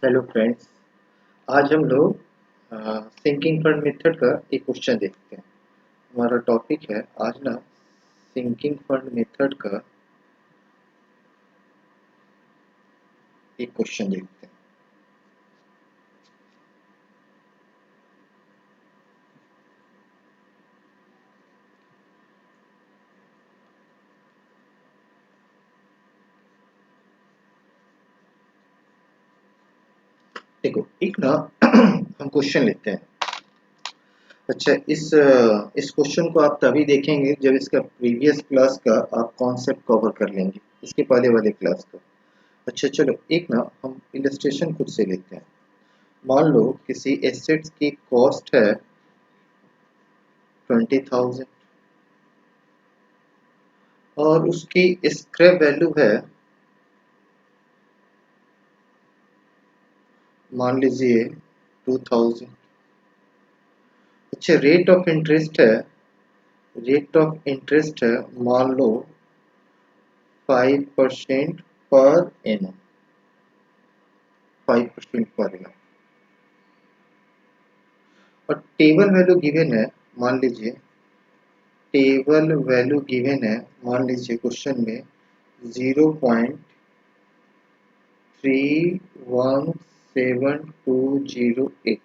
Hello friends. आज हम लोग सिंकिंग फंड मेथड का एक क्वेश्चन देखते हैं। हमारा टॉपिक है आज ना सिंकिंग फंड मेथड का एक क्वेश्चन देखते हैं। देखो एक ना हम क्वेश्चन लेते हैं। अच्छा, इस क्वेश्चन को आप तभी देखेंगे जब इसका प्रीवियस क्लास का आप कॉन्सेप्ट कवर कर लेंगे, इसके पहले वाले क्लास का। अच्छा चलो, एक ना हम इलस्ट्रेशन खुद से लेते हैं। मान लो किसी एसेट्स की कॉस्ट है 20,000 और उसकी स्क्रैप वैल्यू है, मान लीजिए 2000। अच्छा, रेट ऑफ इंटरेस्ट है मान लो 5% पर एनम, 5% पर एनम। और टेबल वैल्यू गिवन है, मान लीजिए टेबल वैल्यू गिवन है, मान लीजिए क्वेश्चन में 0.317208।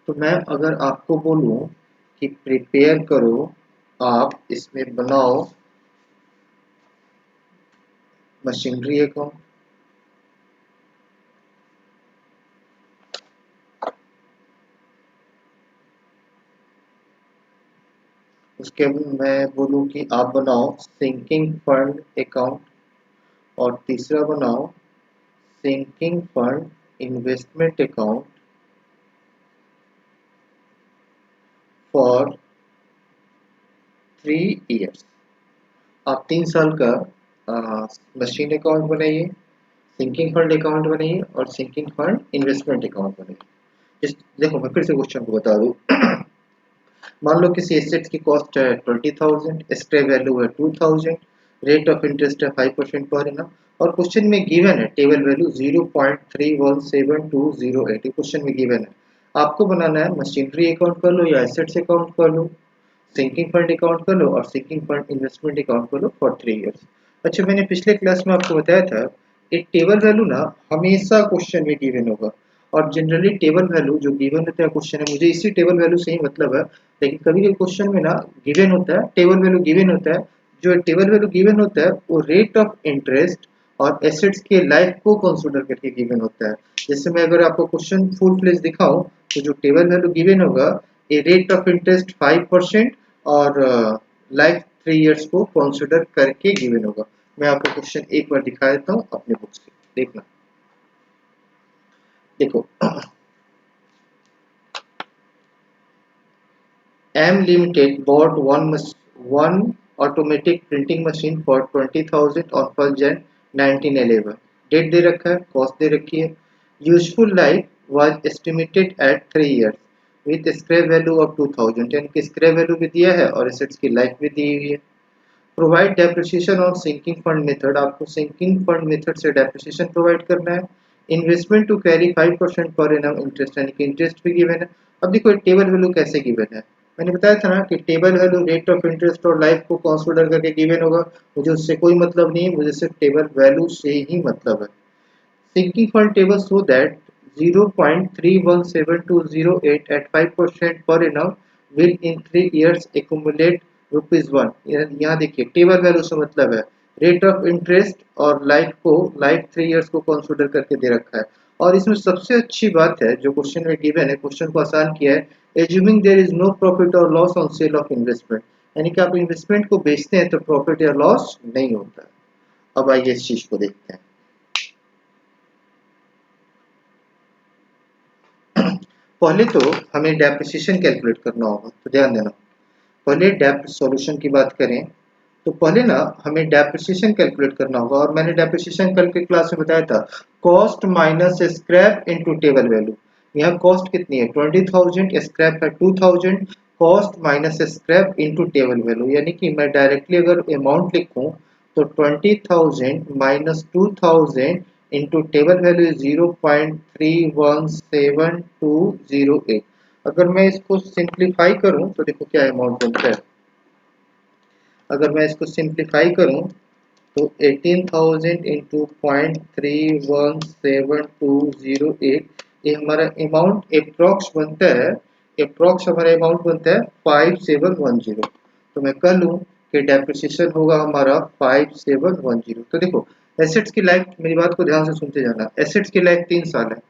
तो मैं अगर आपको बोलूं कि प्रिपेयर करो, आप इसमें बनाओ मशीनरी अकाउंट। उसके बाद मैं बोलूं कि आप बनाओ सिंकिंग फंड अकाउंट, और तीसरा बनाओ sinking fund investment account for 3 years. आप 3 साल का मशीन अकाउंट बनाइए, सिंकिंग फंड अकाउंट बनाइए और सिंकिंग फंड इन्वेस्टमेंट अकाउंट बनाइए। देखो मैं फिर से क्वेश्चन को बता दूं। मान लो किसी एसेट की कॉस्ट है 20,000, स्क्रैप वैल्यू है 2,000, रेट ऑफ इंटरेस्ट है 5% पर एनम, और क्वेश्चन में गिवन है टेबल वैल्यू 0.317208। क्वेश्चन में गिवन है, आपको बनाना है मशीनरी अकाउंट कर लो या एसेट्स अकाउंट कर लो, सिंकिंग फंड अकाउंट कर लो और सिंकिंग फंड इन्वेस्टमेंट अकाउंट कर लो फॉर 3 इयर्स। अच्छा, मैंने पिछले क्लास में आपको बताया था एक टेबल वैल्यू ना हमेशा क्वेश्चन में गिवन होगा, और जनरली टेबल वैल्यू जो गिवन होता है क्वेश्चन है, मुझे इसी टेबल वैल्यू से ही मतलब है। लेकिन कभी कभी क्वेश्चन में ना गिवन होता है, टेबल वैल्यू गिवन होता है। जो टेबल वैल्यू गिवन होता है वो रेट ऑफ इंटरेस्ट और एसेट्स के लाइफ को कंसीडर करके गिवन होता है। जैसे मैं अगर आपको क्वेश्चन फुल फ्लेज दिखाऊं, तो जो टेबल वैल्यू गिवन होगा ए रेट ऑफ इंटरेस्ट 5% और लाइफ 3 इयर्स को कंसीडर करके गिवन होगा। मैं आपको क्वेश्चन एक बार दिखा देता हूँ अपने बुक से, देखना। देखो, M Limited bought one automatic printing machine for 20,000 on 1st Jan 1911। Date दे रखा है, कॉस्ट दे रखी है। Useful life was estimated at 3 years with scrap value of 2000, यानी कि स्क्रैप वैल्यू भी दिया है और एसेट्स की लाइफ भी दी हुई है। Provide depreciation on sinking fund method, आपको सिंकिंग फंड मेथड से डेप्रिसिएशन प्रोवाइड करना है। Investment to carry 5% per annum interest, यानी कि इंटरेस्ट भी गिवन है। अब देखो टेबल वैल्यू कैसे गिवन है, मैंने बताया था ना कि table value rate of interest और लाइफ को कंसीडर करके गिवन होगा। मुझे उससे कोई मतलब नहीं है, मुझे सिर्फ टेबल वैल्यू से ही मतलब है। Sinking fund table show that 0.317208 at 5% per annum will in 3 years accumulate ₹1। यहाँ देखिए टेबल वैल्यू से मतलब है रेट ऑफ इंटरेस्ट और लाइफ 3 इयर्स को कंसीडर करके दे रखा है। और इसमें सबसे अच्छी बात है जो क्वेश्चन में गिवन है, क्वेश्चन को आसान किया है। Assuming there is no profit or loss on sale of investment, यानी कि आप इन्वेस्टमेंट को बेचते हैं तो प्रॉफिट या लॉस नहीं होता है। अब आइए इस चीज को देखते हैं। पहले तो हमें डेप्रिसिएशन कैलकुलेट करना होगा, तो ध्यान देना। पहले डेप्ट सॉल्यूशन की बात करें तो पहले ना हमें डेप्रिसिएशन कैलकुलेट करना होगा, और मैंने डेप्रिसिएशन कल के क्लास में बताया था cost minus scrap into table value. यहाँ कॉस्ट कितनी है 20,000, स्क्रैप है 2,000, cost minus scrap into table value, यानी कि मैं डायरेक्टली अगर अमाउंट लिखूं तो 20,000 माइनस 2,000 इंटू टेबल वैल्यू 0.317208। अगर मैं इसको सिंप्लीफाई करूं तो देखो क्या अमाउंट बनता है। अगर मैं इसको सिंप्लीफाई करूं तो 18,000 इंटू 0.317208, ये हमारा अमाउंट अप्रोक्स बनता है। अप्रोक्स हमारा अमाउंट बनता है 5710। तो मैं कह लूँ कि डेप्रिसिएशन होगा हमारा 5710। तो देखो एसेट्स की लाइफ, मेरी बात को ध्यान से सुनते जाना, एसेट्स की लाइफ 3 साल है।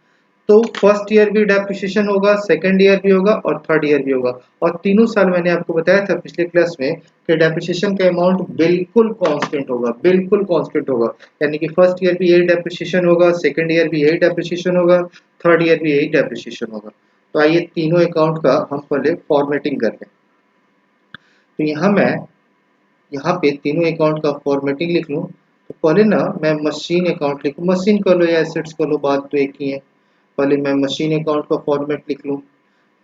तो फर्स्ट ईयर भी डेप्रिसिएशन होगा, सेकंड ईयर भी होगा और थर्ड ईयर भी होगा। और तीनों साल मैंने आपको बताया था पिछले क्लास में कि डेप्रिसिएशन का अमाउंट बिल्कुल कांस्टेंट होगा, बिल्कुल कांस्टेंट होगा। यानी कि फर्स्ट ईयर भी यही डेप्रिसिएशन होगा, सेकंड ईयर भी यही डेप्रिसिएशन होगा, थर्ड ईयर भी यही डेप्रिसिएशन होगा। तो आइए तीनों अकाउंट का हम पहले फॉर्मेटिंग कर लें। तो यहाँ पे तीनों अकाउंट का फॉर्मेटिंग लिख लूँ। तो पहले ना मैं मशीन अकाउंट लिखूँ, मशीन कर लो या एसेट्स कर लो, बात तो एक ही है। पहले मैं मशीन अकाउंट का फॉर्मेट लिख लूँ।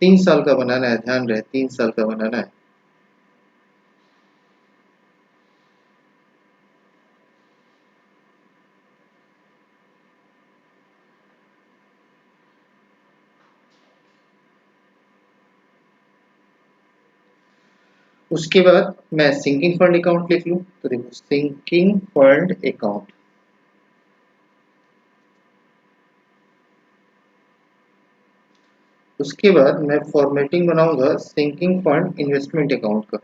3 साल का बनाना है, ध्यान रहे 3 साल का बनाना है। उसके बाद मैं सिंकिंग फंड अकाउंट लिख लूँ। तो देखो सिंकिंग फंड अकाउंट, उसके बाद मैं फॉर्मेटिंग बनाऊंगा सिंकिंग फंड इन्वेस्टमेंट अकाउंट का।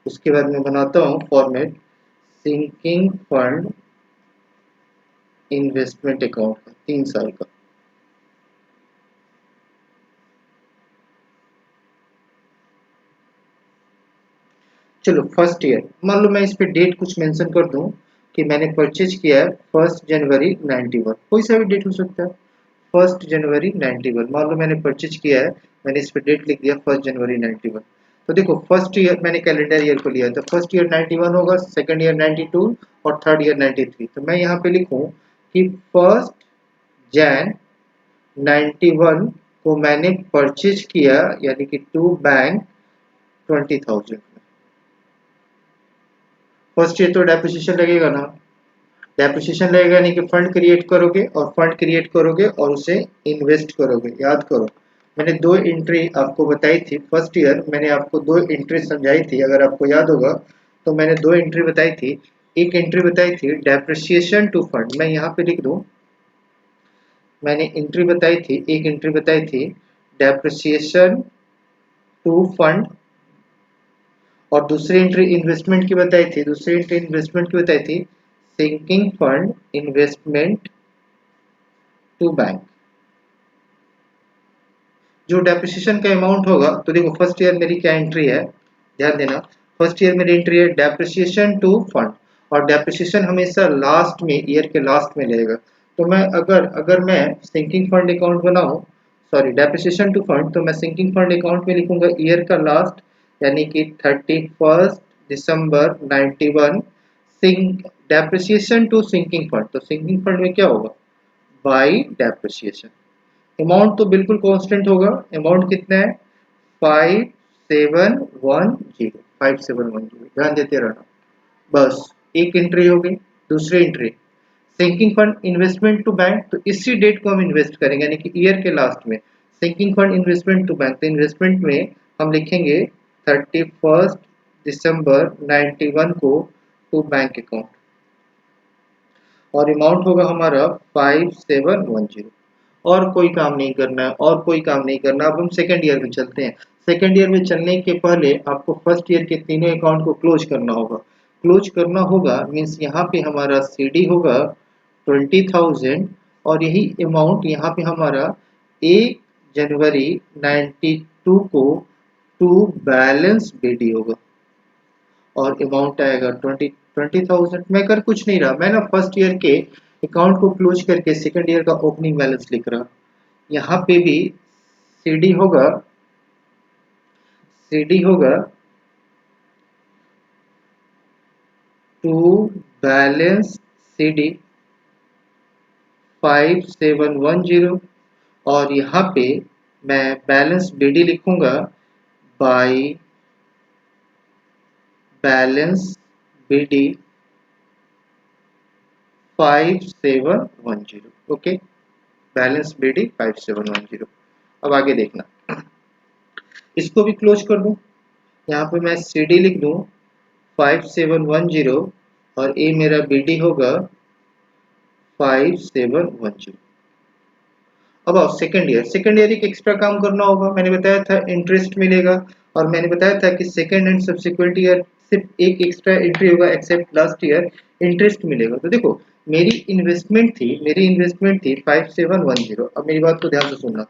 उसके बाद मैं बनाता हूँ format sinking fund investment account का 3 साल का। चलो फर्स्ट ईयर, मान लो मैं इस पे डेट कुछ मेंशन कर दूं कि मैंने परचेज किया है 1 जनवरी 91, कोई सा भी डेट हो सकता है। 1 जनवरी 91 मान लो मैंने परचेज किया है, मैंने इस पे डेट लिख दिया 1 जनवरी 91। तो देखो फर्स्ट ईयर मैंने कैलेंडर ईयर को लिया है, तो फर्स्ट ईयर 91 होगा, सेकंड ईयर 92 और थर्ड ईयर 93। तो मैं यहाँ पे लिखूँ कि 1 जैन 91 को मैंने परचेज किया, यानी कि टू बैंक 20,000। फर्स्ट ईयर तो डेप्रिसिएशन लगेगा ना, डेप्रिसिएशन लगेगा, यानी कि फंड क्रिएट करोगे और फंड क्रिएट करोगे और उसे इन्वेस्ट करोगे। याद करो मैंने दो एंट्री आपको बताई थी, फर्स्ट ईयर मैंने आपको दो एंट्री समझाई थी, अगर आपको याद होगा तो मैंने दो एंट्री बताई थी। एक एंट्री बताई थी डेप्रिसिएशन टू फंड, मैं यहाँ पे लिख दूं, मैंने एंट्री बताई थी, एक एंट्री बताई थी डेप्रिसिएशन टू फंड, और दूसरी एंट्री इन्वेस्टमेंट की बताई थी, दूसरी एंट्री इन्वेस्टमेंट की बताई थी sinking fund investment to bank. जो डेप्रिसिएशन का अमाउंट होगा, तो देखो फर्स्ट ईयर मेरी क्या एंट्री है, ध्यान देना। फर्स्ट ईयर मेरी एंट्री है डेप्रिसिएशन टू फंड, और डेप्रिसिएशन हमेशा लास्ट में, ईयर के लास्ट में लगेगा। तो मैं अगर अगर मैं सिंकिंग फंड अकाउंट बनाऊं, सॉरी डेप्रिसिएशन टू फंड, तो मैं सिंकिंग फंड अकाउंट में लिखूंगा ईयर का लास्ट, यानी कि 31 दिसंबर 91। Sink depreciation to sinking fund, तो सिंकिंग फंड में क्या होगा, बाई डेप्रिसिएशन। अमाउंट तो बिल्कुल कांस्टेंट होगा। अमाउंट कितना है, 5710, ध्यान देते रहना। बस एक एंट्री हो गई। दूसरी entry sinking fund investment to bank, तो इसी डेट को हम इन्वेस्ट करेंगे, यानी कि ईयर के लास्ट में। Sinking fund investment to bank, तो इन्वेस्टमेंट में हम लिखेंगे 31 दिसंबर 91 को टू बैंक अकाउंट, और अमाउंट होगा हमारा 5710। और कोई काम नहीं करना है, और कोई काम नहीं करना। अब हम सेकेंड ईयर में चलते हैं। सेकेंड ईयर में चलने के पहले आपको फर्स्ट ईयर के तीनों अकाउंट को क्लोज करना होगा। क्लोज करना होगा मीन्स यहाँ पे हमारा सीडी होगा 20,000, और यही अमाउंट यहाँ पे हमारा 1 जनवरी 92 को टू बैलेंस बीडी होगा, और अमाउंट आएगा 20,000। मैं कर कुछ नहीं रहा, मैं ना फर्स्ट ईयर के अकाउंट को क्लोज करके सेकंड ईयर का ओपनिंग बैलेंस लिख रहा। यहाँ पे भी सीडी होगा, सीडी होगा टू बैलेंस सीडी 5710, और यहाँ पे मैं बैलेंस बीडी लिखूंगा by balance BD 5710। Okay, balance BD 5710। अब आगे देखना, इसको भी क्लोज कर दूं। यहाँ पे मैं CD लिख दूं 5710 और ये मेरा BD होगा 5710। अब आओ सेकेंड ईयर एक एक्स्ट्रा काम करना होगा। मैंने बताया था इंटरेस्ट मिलेगा, और मैंने बताया था कि सेकेंड एंड सब्सिक्वेंट ईयर सिर्फ एक एक्स्ट्रा एंट्री होगा, एक्सेप्ट लास्ट ईयर इंटरेस्ट मिलेगा। तो देखो, मेरी इन्वेस्टमेंट थी 5710। अब मेरी बात को ध्यान से सुनना।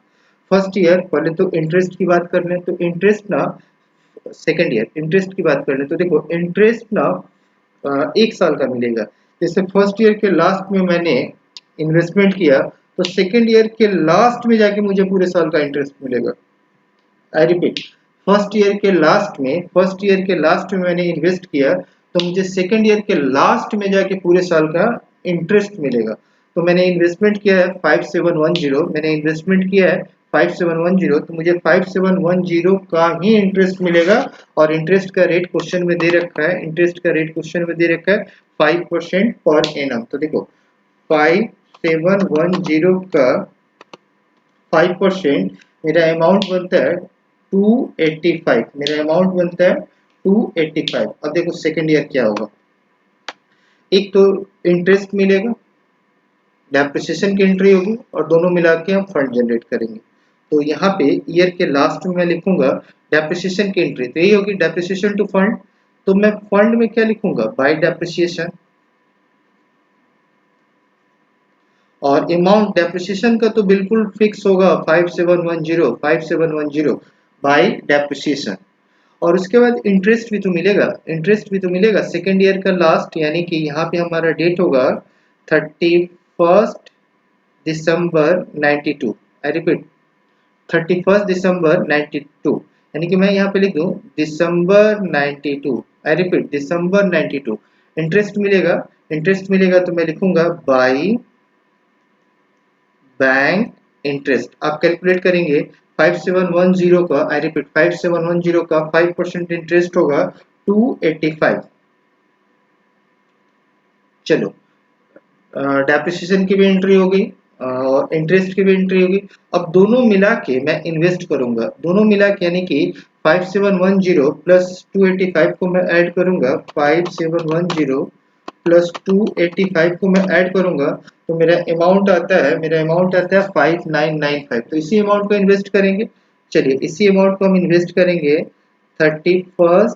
फर्स्ट ईयर पहले तो इंटरेस्ट की बात कर लें, तो इंटरेस्ट ना, सेकेंड ईयर इंटरेस्ट की बात कर लें तो देखो इंटरेस्ट ना एक साल का मिलेगा। जैसे फर्स्ट ईयर के लास्ट में मैंने इन्वेस्टमेंट किया, तो सेकेंड ईयर के लास्ट में जाके मुझे पूरे साल का इंटरेस्ट मिलेगा। आई रिपीट, फर्स्ट ईयर के लास्ट में मैंने इन्वेस्ट किया, तो मुझे सेकेंड ईयर के लास्ट में जाके पूरे साल का इंटरेस्ट मिलेगा। तो मैंने इन्वेस्टमेंट किया है 5710, मैंने इन्वेस्टमेंट किया है 5710, तो मुझे 5710 का ही इंटरेस्ट मिलेगा। और इंटरेस्ट का रेट क्वेश्चन में दे रखा है, 5% पर एनम। तो देखो 5710 का 5% मेरा अमाउंट बनता है 285। मेरा अमाउंट बनता है 285। अब देखो सेकेंड ईयर क्या होगा। एक तो इंटरेस्ट मिलेगा, डेप्रिसिएशन की एंट्री होगी, और दोनों मिला के हम फंड जनरेट करेंगे। तो यहाँ पे ईयर के लास्ट में मैं लिखूंगा डेप्रिसिएशन की एंट्री, तो यही होगी डेप्रिसिएशन टू फंड। तो मैं फंड में क्या लिखूंगा, बाय डेप्रिसिएशन। और अमाउंट डेप्रिसिएशन का तो बिल्कुल फिक्स होगा 5710 बाय डेप्रिसिएशन। और उसके बाद इंटरेस्ट भी तो मिलेगा सेकेंड ईयर का लास्ट, यानी कि यहाँ पे हमारा डेट होगा 31 दिसंबर 92। आई रिपीट 31 दिसंबर 92, यानी कि मैं यहाँ पे लिख दूँ दिसंबर 92। I repeat December 92। इंटरेस्ट मिलेगा तो मैं लिखूंगा बाई बैंक इंटरेस्ट। आप कैलकुलेट करेंगे 5710 का, आई रिपीट 5710 का 5% इंटरेस्ट होगा 285। चलो, डेप्रिसिएशन की भी एंट्री होगी और इंटरेस्ट की भी एंट्री होगी। अब दोनों मिला के मैं इन्वेस्ट करूंगा, दोनों मिला के यानी कि 5710 प्लस 285 को मैं ऐड करूंगा, 5710 प्लस 285 को मैं ऐड करूंगा, तो मेरा अमाउंट आता है 5995। तो इसी अमाउंट को इन्वेस्ट करेंगे। चलिए, इसी अमाउंट को हम इन्वेस्ट करेंगे 31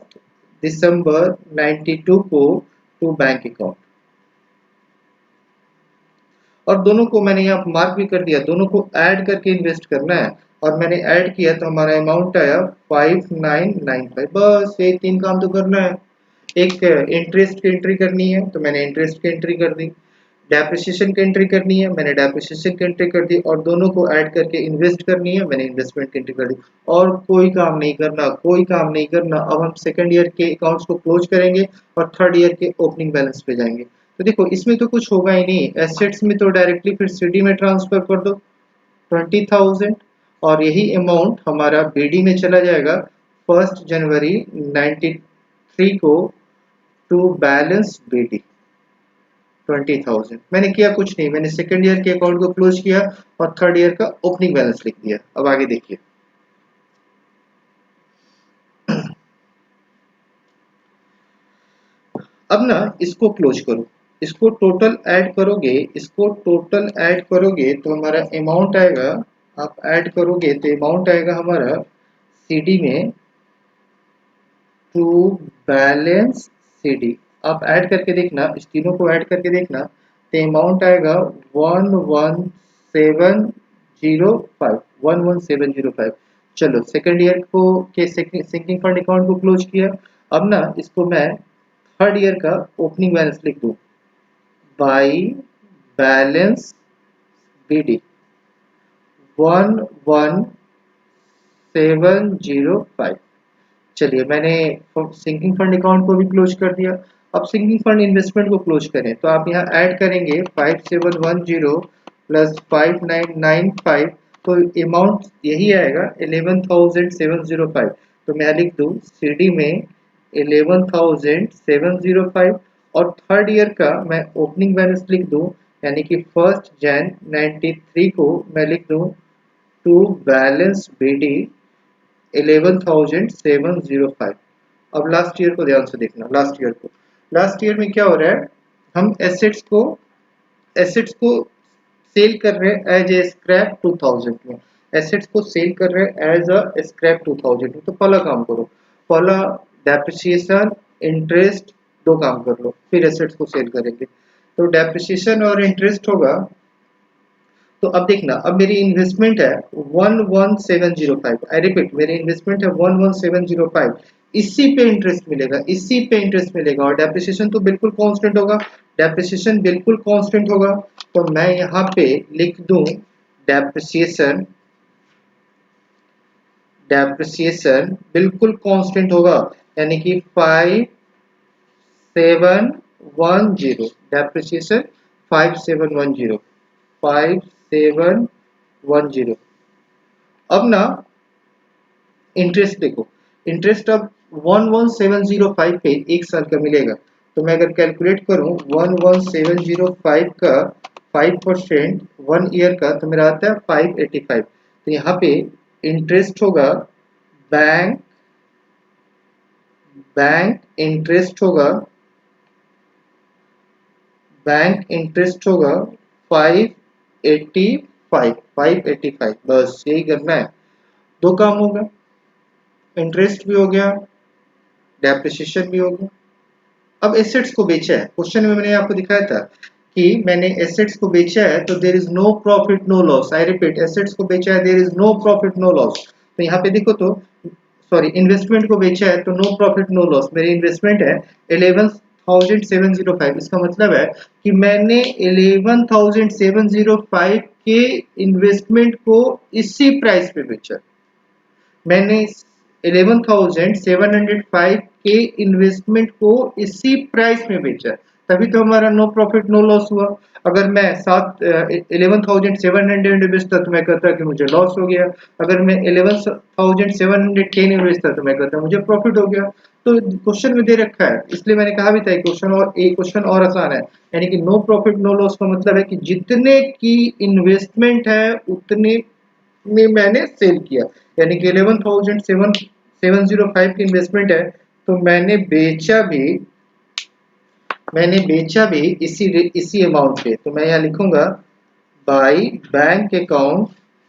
दिसंबर 92 को टू बैंक अकाउंट। और दोनों को मैंने यहाँ मार्क भी कर दिया, दोनों को ऐड करके इन्वेस्ट करना है। और मैंने ऐड किया तो हमारा अमाउंट आया 5995। बस ये तीन काम तो करना है। एक इंटरेस्ट की एंट्री करनी है, तो मैंने इंटरेस्ट की एंट्री कर दी। डेप्रिसिएशन की एंट्री करनी है, मैंने डेप्रिसिएशन की एंट्री कर दी। और दोनों को ऐड करके इन्वेस्ट करनी है, मैंने इन्वेस्टमेंट की एंट्री कर दी। और कोई काम नहीं करना, कोई काम नहीं करना। अब हम सेकंड ईयर के अकाउंट्स को क्लोज करेंगे और थर्ड ईयर के ओपनिंग बैलेंस पे जाएंगे। तो देखो, इसमें तो कुछ होगा ही नहीं, एसेट्स में तो डायरेक्टली फिर सीडी में ट्रांसफर कर दो 20,000, और यही अमाउंट हमारा बीडी में चला जाएगा 1 जनवरी 93 को टू बैलेंस बीडी 20,000। मैंने किया कुछ नहीं, मैंने सेकेंड ईयर के अकाउंट को क्लोज किया और थर्ड ईयर का ओपनिंग बैलेंस लिख दिया। अब आगे देखिए, अब ना इसको क्लोज करो, इसको टोटल ऐड करोगे तो हमारा अमाउंट आएगा। आप ऐड करोगे तो अमाउंट आएगा हमारा सीडी में टू बैलेंस सीडी। आप ऐड करके देखना, इस तीनों को ऐड करके देखना, तो अमाउंट आएगा 11705। चलो, सेकेंड ईयर को के सिंकिंग फंड अकाउंट को क्लोज किया। अब ना इसको मैं थर्ड ईयर का ओपनिंग बैलेंस लिख दूं, बाई बैलेंस बीडी 11705। चलिए, मैंने सिंकिंग फंड अकाउंट को भी क्लोज कर दिया। अब सिंकिंग फंड इन्वेस्टमेंट को क्लोज करें, तो आप यहाँ ऐड करेंगे 5710 प्लस 5995, तो अमाउंट यही आएगा 11,705। तो मैं लिख दूँ सीडी में 11,705 और थर्ड ईयर का मैं ओपनिंग बैलेंस लिख दूं, यानी कि 1 जन 93 को मैं लिख दूं टू बैलेंस BD 11,705। अब लास्ट ईयर को ध्यान से देखना, लास्ट ईयर में क्या हो रहा है, हम एसेट्स को सेल कर रहे हैं एज ए स्क्रैप 2000 में, एसेट्स को सेल कर रहे हैं एज अ स्क्रैप 2000 में। तो पहला काम करो, पहला डेप्रिसिएशन इंटरेस्ट दो काम कर लो, फिर एसेट्स को सेल करेंगे। तो डेप्रिसिएशन और इंटरेस्ट होगा, तो अब देखना, अब मेरी इन्वेस्टमेंट है 11705, आई रिपीट मेरी इन्वेस्टमेंट है 11705, इसी पे इंटरेस्ट मिलेगा, इसी पे इंटरेस्ट मिलेगा, और डेप्रिसिएशन तो बिल्कुल कांस्टेंट होगा, डेप्रिसिएशन बिल्कुल कांस्टेंट होगा। तो मैं यहाँ पे लिख दूं डेप्रिसिएशन, डेप्रिसिएशन बिल्कुल कांस्टेंट होगा, यानी कि 5710, डेप्रिसिएशन 5710, 5710। अब ना इंटरेस्ट देखो, इंटरेस्ट अब 11705 पे एक साल का मिलेगा। तो मैं अगर कैलकुलेट करूं 11705 का 5% 1 ईयर का, तो मेरा आता है 585। तो यहाँ पे इंटरेस्ट होगा, बैंक बैंक इंटरेस्ट होगा, बैंक इंटरेस्ट होगा 585, 585। बस यही करना है, दो काम हो गया, इंटरेस्ट भी हो गया, डेप्रिसिएशन भी हो गया। अब एसेट्स को बेचा है, क्वेश्चन में मैंने आपको दिखाया था कि मैंने एसेट्स को बेचा है, तो there is no profit no loss, I repeat assets को बेचा है, there is no profit no loss. तो यहाँ पे देखो, तो सॉरी इन्वेस्टमेंट को बेचा है तो नो प्रॉफिट नो लॉस, मेरी इन्वेस्टमेंट है 11,705, इसका मतलब है कि मैंने 11,705 के इन्वेस्टमेंट को इसी प्राइस पे बेचा, मैंने 11,705 के इन्वेस्टमेंट को इसी प्राइस में बेचा, तभी तो हमारा नो प्रॉफिट नो लॉस हुआ। अगर मैं 11,700 बेचता तो मैं कहता कि मुझे लॉस हो गया, अगर मैं 11,710 में बेचता तो मैं कहता मुझे प्रॉफिट हो गया। तो क्वेश्चन में दे रखा है, इसलिए मैंने कहा भी था क्वेश्चन और आसान है, यानी कि नो प्रॉफिट नो लॉस का मतलब है कि जितने की इन्वेस्टमेंट है उतने में मैंने सेल किया, यानी कि 11,705 की इन्वेस्टमेंट है, तो मैंने बेचा भी इसी अमाउंट पे। तो मैं यहाँ लिखूंगा बाई बैंक अकाउंट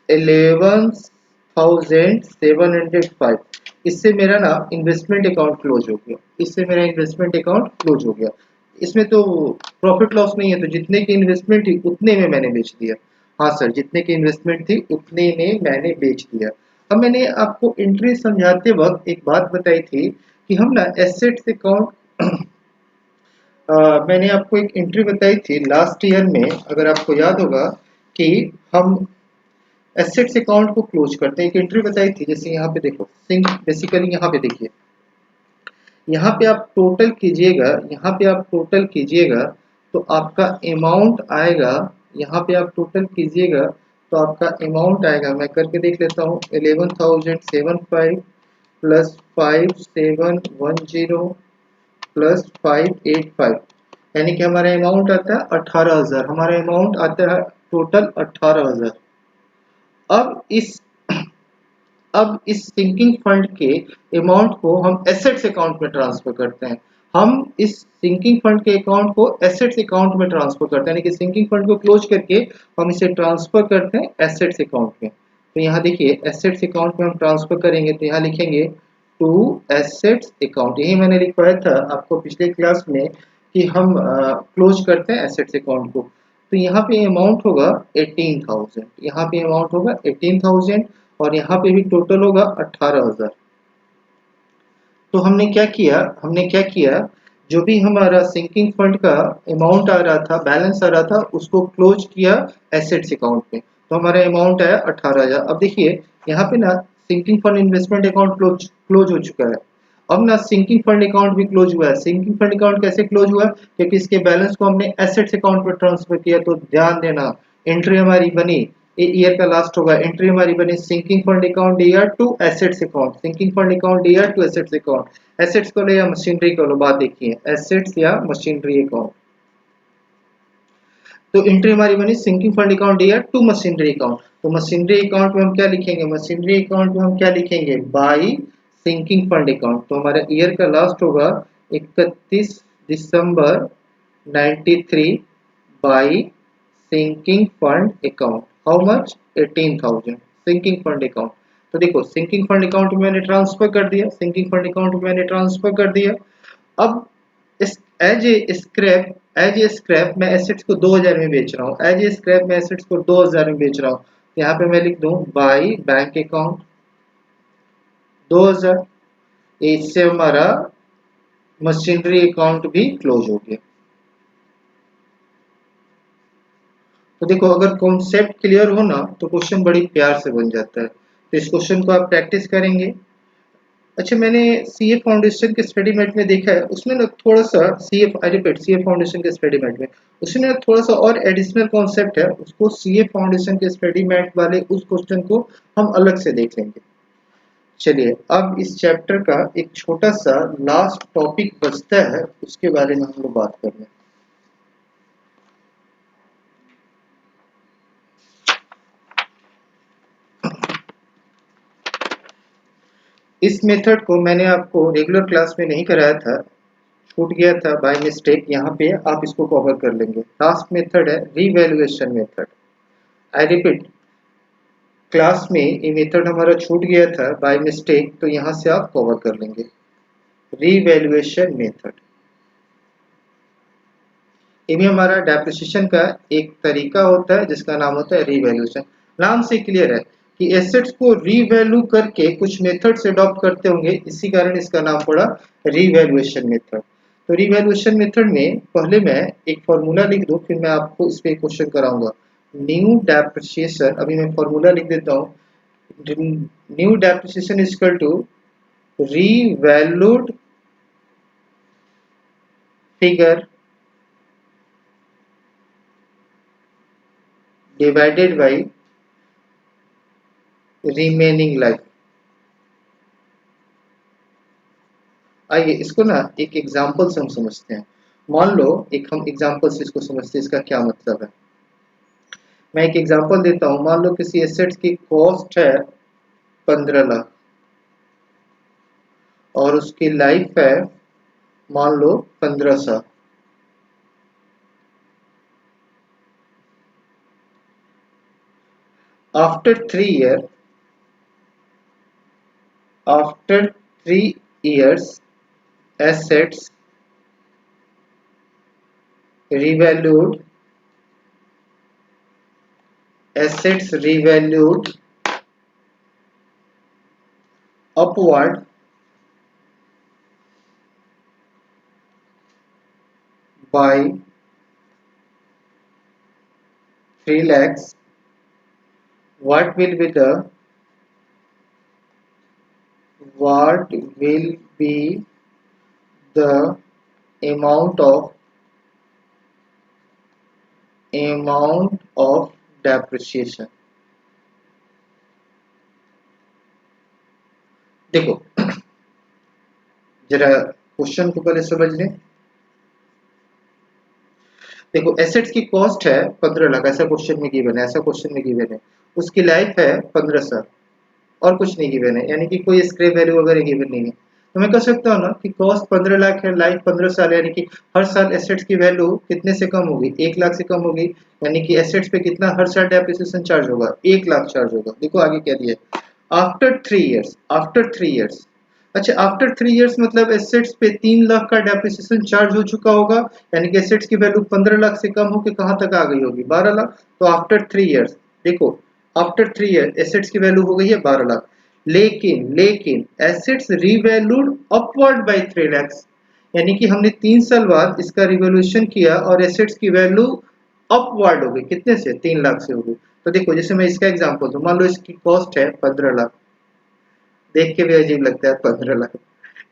11,705, इससे मेरा ना इन्वेस्टमेंट अकाउंट क्लोज हो गया, इससे मेरा इन्वेस्टमेंट अकाउंट क्लोज हो गया। इसमें तो प्रॉफिट लॉस नहीं है, तो जितने की इन्वेस्टमेंट थी उतने में मैंने बेच दिया। हाँ सर, जितने की इन्वेस्टमेंट थी उतने में मैंने बेच दिया। अब मैंने आपको एंट्री समझाते वक्त एक बात बताई थी कि हम ना एसेट्स अकाउंट मैंने आपको एक एंट्री बताई थी लास्ट ईयर में, अगर आपको याद होगा, कि हम एसेट्स अकाउंट को क्लोज करते हैं, एक एंट्री बताई थी, जैसे यहाँ पे देखो, सिंक बेसिकली यहाँ पे देखिए, यहाँ पे आप टोटल कीजिएगा, यहाँ पे आप टोटल कीजिएगा तो आपका अमाउंट आएगा, यहाँ पे आप टोटल कीजिएगा तो आपका अमाउंट आएगा, मैं करके देख लेता हूँ, 11,075 प्लस 5710 प्लस 585, यानी कि हमारा अमाउंट आता है 18,000, हमारा अमाउंट आता है टोटल 18,000। अब इस सिंकिंग फंड के अमाउंट को हम एसेट्स अकाउंट में ट्रांसफर करते हैं, हम इस सिंकिंग फंड के अकाउंट को एसेट्स अकाउंट में ट्रांसफर करते हैं, यानी कि सिंकिंग फंड को क्लोज करके हम इसे ट्रांसफर करते हैं एसेट्स अकाउंट में। तो यहाँ देखिए एसेट्स अकाउंट में हम ट्रांसफर करेंगे, तो यहाँ लिखेंगे टू एसेट्स अकाउंट, यही मैंने लिखवाया था आपको पिछले क्लास में कि हम क्लोज करते हैं एसेट्स अकाउंट को। तो यहाँ पे अमाउंट होगा 18,000, यहाँ पे अमाउंट होगा 18,000 और यहाँ पे भी टोटल होगा 18,000। तो हमने क्या किया, जो भी हमारा सिंकिंग फंड का अमाउंट आ रहा था, बैलेंस आ रहा था, उसको क्लोज किया एसेट्स अकाउंट में, तो हमारा अमाउंट आया 18,000। अब देखिए यहाँ पे ना sinking fund investment account close हो चुका है, अब ना सिंकिंग फंड अकाउंट भी क्लोज हुआ है। सिंकिंग फंड अकाउंट कैसे क्लोज हुआ, क्योंकि इसके बैलेंस को हमने एसेट्स अकाउंट में ट्रांसफर किया। तो ध्यान देना, एंट्री हमारी बनी ईयर का लास्ट होगा। एंट्री हमारी बनी sinking fund account year to assets account, sinking fund account year to assets account. Assets को लो या मशीनरी को लो, बात देखिए एसेट्स या मशीनरी अकाउंट। तो एंट्री हमारी बनी sinking fund account year to machinery account. तो मशीनरी अकाउंट में हम क्या लिखेंगे, मशीनरी अकाउंट में हम क्या लिखेंगे, बाई सिंकिंग फंड अकाउंट। तो हमारा ईयर का लास्ट होगा 31 दिसंबर 93 by sinking fund account. How much, 18,000 sinking fund account. तो देखो सिंकिंग फंड अकाउंट में मैंने ट्रांसफर कर दिया, सिंकिंग फंड अकाउंट में मैंने ट्रांसफर कर दिया। अब इस एज ए स्क्रैप मैं एसेट्स को 2000 में बेच रहा हूँ, एज ए स्क्रैप मैं एसेट्स को 2000 में बेच रहा हूँ। यहाँ पे मैं लिख दूं बाई बैंक अकाउंट 2000। इससे हमारा मशीनरी अकाउंट भी क्लोज हो गया। तो देखो अगर कॉन्सेप्ट क्लियर हो ना तो क्वेश्चन बड़ी प्यार से बन जाता है। तो इस क्वेश्चन को आप प्रैक्टिस करेंगे। अच्छा मैंने सीए फाउंडेशन के स्टडी मेट में देखा है, उसमें ना थोड़ा सा CA I repeat CA foundation के स्टडी मेट में उसमें ना थोड़ा सा और एडिशनल कॉन्सेप्ट है, उसको सीए फाउंडेशन के स्टडी मेट वाले उस क्वेश्चन को हम अलग से देख लेंगे। चलिए अब इस चैप्टर का एक छोटा सा लास्ट टॉपिक बचता है, उसके बारे में हम लोग बात कर रहे हैं। इस मेथड को मैंने आपको रेगुलर क्लास में नहीं कराया था, छूट गया था बाय मिस्टेक, यहाँ पे आप इसको कवर कर लेंगे। लास्ट मेथड है revaluation method. I repeat class में ये मेथड हमारा छूट गया था बाय मिस्टेक, तो यहाँ से आप कवर कर लेंगे रीवैल्यूएशन मेथड। इनमें हमारा डेप्रिसिएशन का एक तरीका होता है जिसका नाम होता है रीवैल्यूएशन। नाम से क्लियर है कि एसेट्स को रीवैल्यू करके कुछ मेथड से अडॉप्ट करते होंगे, इसी कारण इसका नाम पड़ा रीवैल्यूएशन मेथड। तो रीवैल्यूएशन मेथड में पहले मैं एक फॉर्मूला लिख दूं, फिर मैं आपको इस पे क्वेश्चन कराऊंगा। न्यू डेप्रिसिएशन, अभी मैं फॉर्मूला लिख देता हूँ। New depreciation is equal to revalued figure divided by remaining life. आइए इसको ना एक एग्जांपल से हम समझते हैं। मान लो एक हम एग्जांपल से इसको समझते हैं, इसका क्या मतलब है। मैं एक एग्जांपल देता हूं। मान लो किसी एसेट्स की कॉस्ट है 15 लाख और उसकी लाइफ है मान लो 15 साल। After 3 years assets revalued upward by 3 lakhs. What will be the amount of depreciation? देखो जरा क्वेश्चन को पहले समझ लें। देखो एसेट्स की कॉस्ट है 15 लाख, ऐसा क्वेश्चन में गिवन है, ऐसा क्वेश्चन में गिवन है। उसकी लाइफ है 15 साल और कुछ नहीं गिवन है, यानी कि कोई स्क्रैप वैल्यू वगैरह गिवन नहीं है। तो मैं कह सकता हूँ ना कि कॉस्ट 15 लाख है, लाइफ 15 साल है, यानी कि हर साल एसेट्स की वैल्यू कितने से कम होगी, 1 लाख से कम होगी। यानी कि एसेट्स पे कितना हर साल डेप्रिसिएशन चार्ज होगा, 1 लाख चार्ज होगा। देखो आगे क्या दिया है, आफ्टर 3 इयर्स। अच्छा आफ्टर 3 इयर्स मतलब एसेट्स पे 3 लाख का डेप्रिसिएशन चार्ज हो चुका होगा, यानी कि एसेट्स की वैल्यू 15 लाख से कम होकर कहां तक आ गई होगी, 12 लाख। तो आफ्टर 3 इयर्स देखो, आफ्टर 3 इयर्स एसेट्स की वैल्यू हो गई है 12 लाख। लेकिन assets revalued upward bye 3 lakh, यानी कि हमने 3 साल बाद इसका रिवैल्यूएशन किया और एसेट्स की वैल्यू अपवर्ड हो गई, कितने से, 3 लाख से हो गई। तो देखो जैसे मैं इसका एग्जांपल दूं, मान लो इसकी कॉस्ट है 15 लाख, देख के भी अजीब लगता है 15 लाख,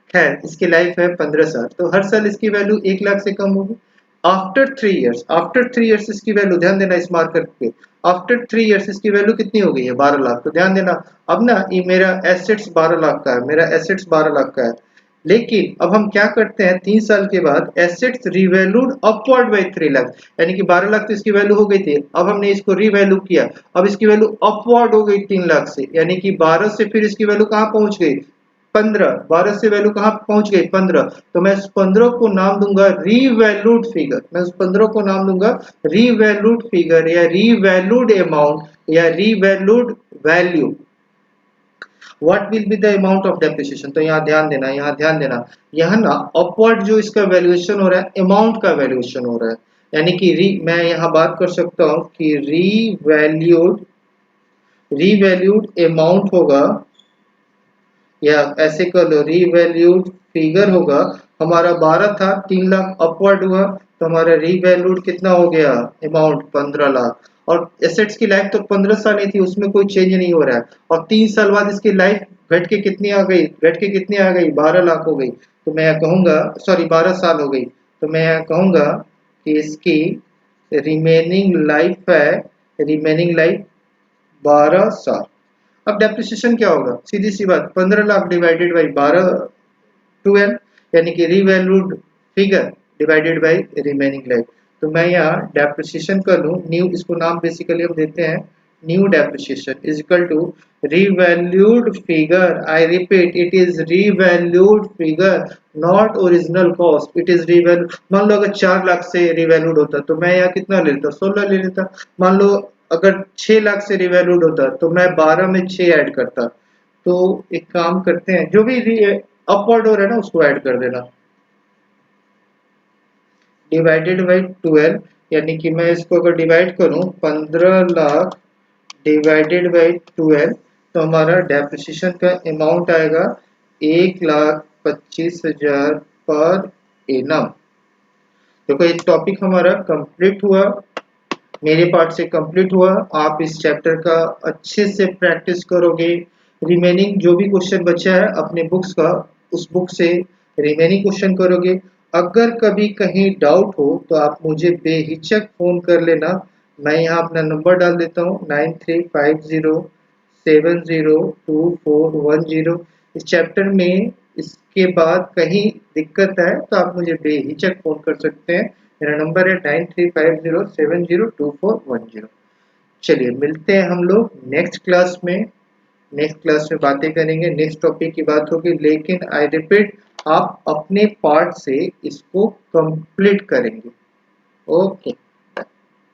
खैर इसकी लाइफ है 15 साल, तो हर साल इसकी वैल्यू 1 लाख से कम होगी। आफ्टर 3 इयर्स, आफ्टर 3 इयर्स इसकी वैल्यू, ध्यान देना इस मार्कर पे, आफ्टर 3 इयर्स इसकी वैल्यू कितनी हो गई है, 12 लाख। तो ध्यान देना, अब ना ये मेरा एसेट्स 12 लाख का है, मेरा एसेट्स 12 लाख का है, लेकिन अब हम क्या करते हैं, 3 साल के बाद assets revalued upward by 3 lakh, यानी कि 12 लाख तो इसकी वैल्यू हो गई थी, अब हमने इसको रिवैल्यू किया, अब इसकी वैल्यू अपवर्ड हो गई 3 लाख से, यानी कि 12 से फिर इसकी वैल्यू कहाँ पहुंच गई, 15, 12 से वैल्यू कहाँ पहुंच गई, 15, तो मैं उस 15 को नाम दूंगा रीवैल्यूड फिगर, मैं उस 15 को नाम दूंगा रीवैल्यूड फिगर या रीवैल्यूड अमाउंट या revalued value. What will be the amount of depreciation, तो यहाँ ध्यान देना, यहाँ ध्यान देना, यहाँ ना अपवर्ड जो इसका वैल्यूएशन हो रहा है, अमाउंट का वैल्यूएशन हो रहा है, यानी कि मैं यहाँ बात कर सकता हूँ कि रीवैल्यूड अमाउंट होगा, या ऐसे कर लो रीवैल्यूड फिगर होगा, हमारा 12 था, 3 लाख अपवर्ड हुआ, तो हमारा रीवैल्यूड कितना हो गया अमाउंट, 15 लाख, और एसेट्स की लाइफ तो 15 साल ही थी, उसमें कोई चेंज नहीं हो रहा है, और 3 साल बाद इसकी लाइफ घट के कितनी आ गई, घट के कितनी आ गई, 12 लाख हो गई, तो मैं कहूंगा, सॉरी 12 साल हो गई, तो मैं कहूंगा कि इसकी रिमेनिंग लाइफ है, रिमेनिंग लाइफ 12 साल। अब डेप्रिसिएशन क्या होगा, सीधी सी बात, 15 लाख डिवाइडेड बाई 12 यानी कि revalued figure divided by remaining life. तो मैं यहाँ डेप्रिसिएशन कर लूँ, न्यू, इसको नाम बेसिकली हम देते हैं new depreciation is equal to revalued figure, I repeat it is revalued figure, not original cost, it is revalue. मान लो अगर 4 लाख से रिवैल्यूड होता तो मैं यहाँ कितना ले लेता, 16 ले लेता। मान लो अगर 6 लाख से रिवैल्यूड होता तो मैं 12 में 6 ऐड करता। तो एक काम करते हैं, जो भी अपवर्ड हो रहा है ना उसको ऐड कर देना, डिवाइडेड बाई 12, यानी कि मैं इसको अगर डिवाइड करूं 15 लाख डिवाइडेड बाई 12, तो हमारा डेप्रिसिएशन का अमाउंट आएगा 1,25,000 पर एनम। देखो ये टॉपिक हमारा कंप्लीट हुआ, मेरे पार्ट से कंप्लीट हुआ। आप इस चैप्टर का अच्छे से प्रैक्टिस करोगे, रिमेनिंग जो भी क्वेश्चन बचा है अपने बुक्स का, उस बुक से रिमेनिंग क्वेश्चन करोगे। अगर कभी कहीं डाउट हो तो आप मुझे बेहिचक फ़ोन कर लेना, मैं यहाँ अपना नंबर डाल देता हूँ 9350702410। इस चैप्टर में इसके बाद कहीं दिक्कत है तो आप मुझे बेहिचक फ़ोन कर सकते हैं, मेरा नंबर है 9350702410। चलिए मिलते हैं हम लोग नेक्स्ट क्लास में, नेक्स्ट क्लास में बातें करेंगे, नेक्स्ट टॉपिक की बात होगी, लेकिन आई रिपीट आप अपने पार्ट से इसको कंप्लीट करेंगे। ओके।